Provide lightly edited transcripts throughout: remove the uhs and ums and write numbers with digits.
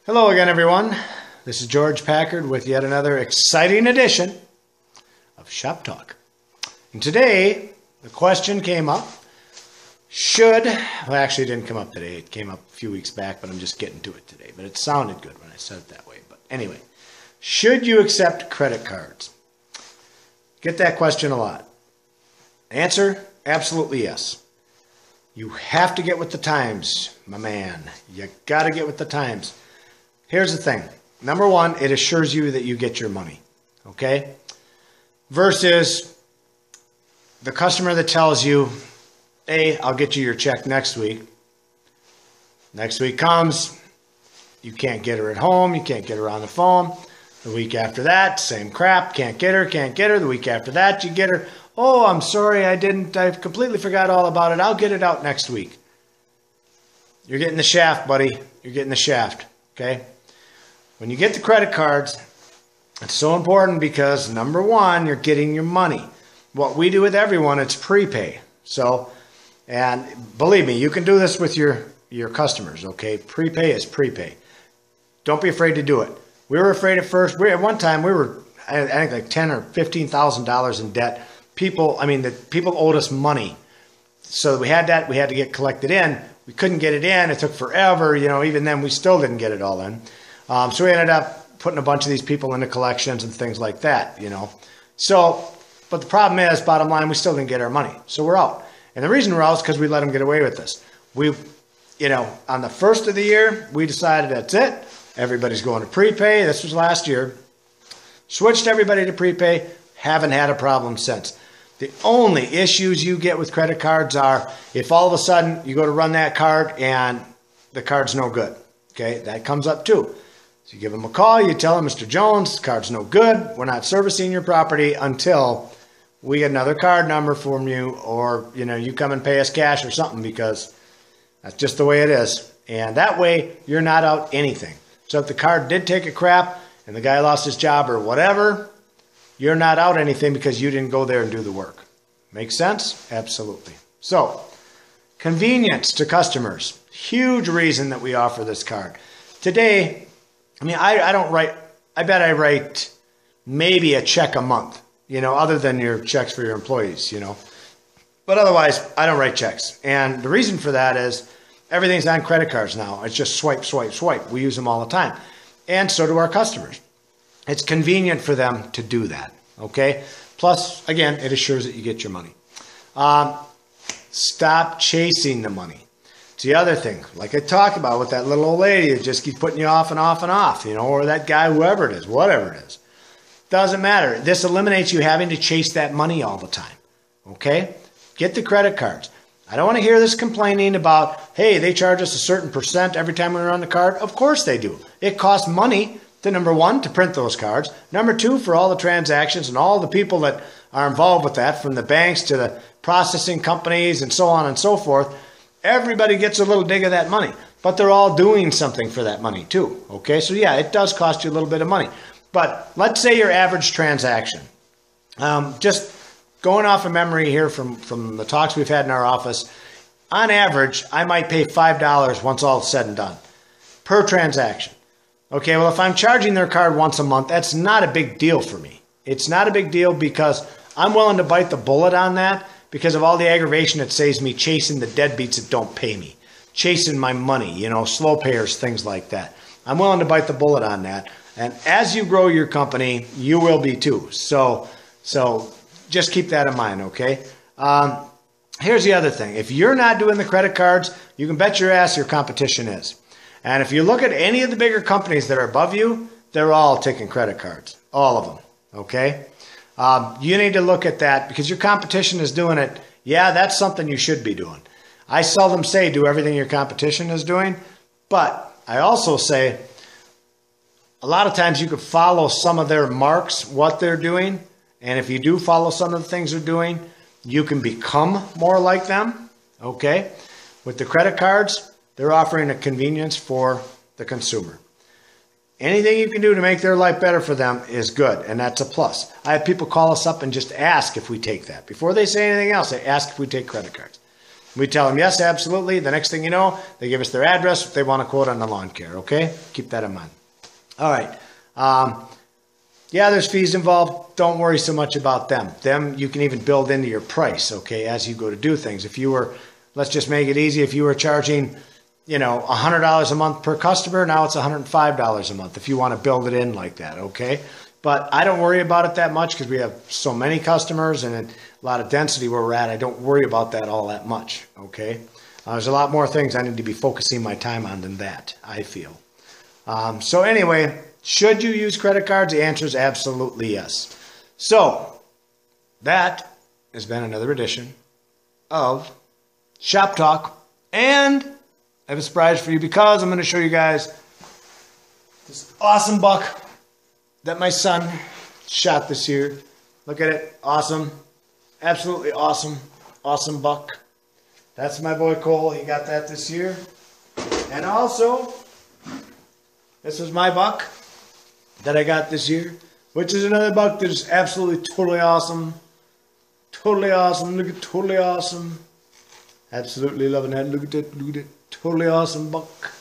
Hello again, everyone. This is George Packard with yet another exciting edition of Shop Talk. And today, the question came up, actually it didn't come up today, it came up a few weeks back, but I'm just getting to it today. But it sounded good when I said it that way. But anyway, should you accept credit cards? Get that question a lot. Answer, absolutely yes. You have to get with the times, my man. You got to get with the times. Here's the thing. Number one, it assures you that you get your money, okay? Versus the customer that tells you, hey, I'll get you your check next week. Next week comes, you can't get her at home, you can't get her on the phone. The week after that, same crap, can't get her. The week after that, you get her. Oh, I'm sorry, I completely forgot all about it. I'll get it out next week. You're getting the shaft, buddy. You're getting the shaft, okay? When you get the credit cards, it's so important because, number one, you're getting your money. What we do with everyone, it's prepay. So, and believe me, you can do this with your customers, okay? Prepay is prepay. Don't be afraid to do it. We were afraid at first. At one time, we were, I think, like $10,000 or $15,000 in debt. People owed us money. So we had that. We had to get collected in. We couldn't get it in. It took forever. You know, even then, we still didn't get it all in. So we ended up putting a bunch of these people into collections and things like that, you know. So, but the problem is, bottom line, we still didn't get our money. So we're out. And the reason we're out is because we let them get away with this. On the first of the year, we decided that's it. Everybody's going to prepay. This was last year. Switched everybody to prepay. Haven't had a problem since. The only issues you get with credit cards are if all of a sudden you go to run that card and the card's no good. Okay, that comes up too. So you give them a call, you tell them, Mr. Jones, card's no good. We're not servicing your property until we get another card number from you, or you come and pay us cash or something, because that's just the way it is. And that way you're not out anything. So if the card did take a crap and the guy lost his job or whatever, you're not out anything because you didn't go there and do the work. Make sense? Absolutely. So, convenience to customers. Huge reason that we offer this card. Today, I bet I write maybe a check a month, other than your checks for your employees, But otherwise, I don't write checks. And the reason for that is everything's on credit cards now. It's just swipe, swipe, swipe. We use them all the time. And so do our customers. It's convenient for them to do that, okay? Plus, again, it assures that you get your money. Stop chasing the money. It's the other thing, like I talked about with that little old lady that just keeps putting you off and off and off, or that guy, whoever it is, whatever it is. Doesn't matter. This eliminates you having to chase that money all the time, okay? Get the credit cards. I don't want to hear this complaining about, hey, they charge us a certain percent every time we run the card. Of course they do. It costs money to, number one, to print those cards. Number two, for all the transactions and all the people that are involved with that, from the banks to the processing companies and so on and so forth. Everybody gets a little dig of that money, but they're all doing something for that money too, okay? So yeah, it does cost you a little bit of money. But let's say your average transaction, just going off of memory here from the talks we've had in our office, on average, I might pay $5 once all is said and done per transaction. Okay, well, if I'm charging their card once a month, that's not a big deal for me. It's not a big deal because I'm willing to bite the bullet on that because of all the aggravation it saves me chasing the deadbeats that don't pay me, chasing my money, slow payers, things like that. I'm willing to bite the bullet on that. And as you grow your company, you will be too. So just keep that in mind, okay? Here's the other thing. If you're not doing the credit cards, you can bet your ass your competition is. And if you look at any of the bigger companies that are above you, they're all taking credit cards, all of them, okay? You need to look at that because your competition is doing it. Yeah, that's something you should be doing. I seldom say do everything your competition is doing, but I also say a lot of times you could follow some of their marks, what they're doing, and if you do follow some of the things they're doing, you can become more like them, okay? With the credit cards, they're offering a convenience for the consumer. Anything you can do to make their life better for them is good, and that's a plus. I have people call us up and just ask if we take that. Before they say anything else, they ask if we take credit cards. We tell them, yes, absolutely. The next thing you know, they give us their address if they want a quote on the lawn care, okay? Keep that in mind. All right. Yeah, there's fees involved. Don't worry so much about them. Them you can even build into your price, okay, as you go to do things. If you were, let's just make it easy, if you were charging, you know, $100 a month per customer, now it's $105 a month if you want to build it in like that, okay? But I don't worry about it that much because we have so many customers and a lot of density where we're at. I don't worry about that all that much, okay? There's a lot more things I need to be focusing my time on than that, I feel. So anyway, should you use credit cards? The answer is absolutely yes. So that has been another edition of Shop Talk. And I have a surprise for you because I'm going to show you guys this awesome buck that my son shot this year. Look at it. Awesome. Absolutely awesome. Awesome buck. That's my boy Cole. He got that this year. And also, this was my buck that I got this year, which is another buck that is absolutely totally awesome. Totally awesome. Look at totally awesome. Absolutely loving that. Look at that. Look at it. Totally awesome buck.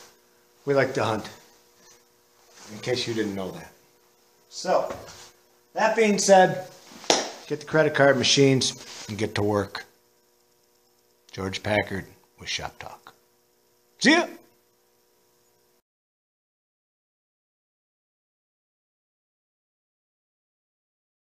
We like to hunt. In case you didn't know that. So, that being said, get the credit card machines and get to work. George Packard with Shop Talk. See ya!